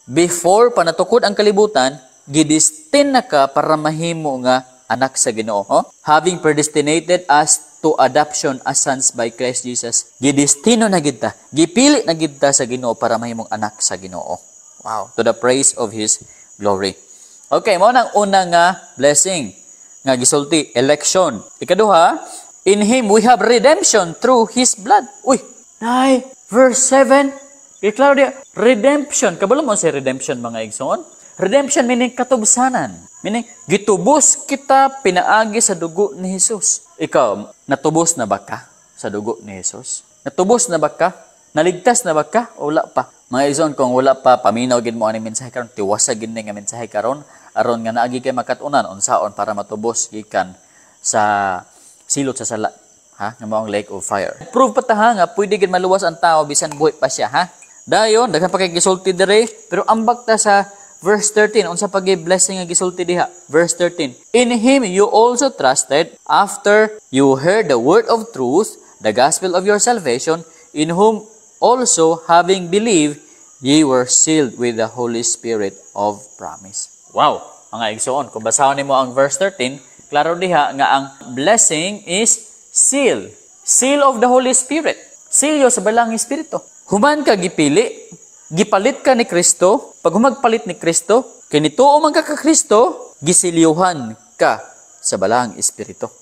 Before pa natukod ang kalibutan, gidestin na ka para mahimo nga anak sa Ginoo. Having predestinated us to adoption as sons by Christ Jesus. Gidestino na gid ta, gipili na gid ta sa Ginoo para mahimong anak sa Ginoo. Wow, to the praise of His glory. Okay, mo nang una nga blessing nga gisulti, election. Ikaduha, in Him we have redemption through His blood. Uy, nay, verse 7, iklaro dia, redemption. Kabalo mo sa redemption mga igsoon? Redemption meaning katubsanan. Meaning, gitubos kita pinaagi sa dugo ni Jesus. Ikaw, natubos na ba ka sa dugo ni Jesus? Natubos na ba ka? Naligtas na ba ka? O wala pa? Mga igsoon, kung wala pa, paminaw gid mo ani mensahe karon, tiwasa gid nga mensahe karon, aron nga naagi kay makatunan unsaon para matubos gikan sa silot sa sala, ha? Nga mao ang lake of fire. Prove pa ta ha, nga pwede gid maluwas ang tao bisan buhi pa siya, ha? Dayon, daghan pa kay gisulti dire, pero ambak ta sa verse 13, unsa pa gi-blessing nga gisulti diha? Verse 13. In Him you also trusted after you heard the word of truth, the gospel of your salvation, in whom also having believed, ye were sealed with the Holy Spirit of promise. Wow, mga igsoon, kung basahon nimo ang verse 13, klaro diha nga ang blessing is seal. Seal of the Holy Spirit. Seal sa balang Espiritu. Human ka gipili, gipalit ka ni Kristo, pag humagpalit ni Kristo, kay nituo man ka Kristo, gisiliuhan ka sa balang Espiritu.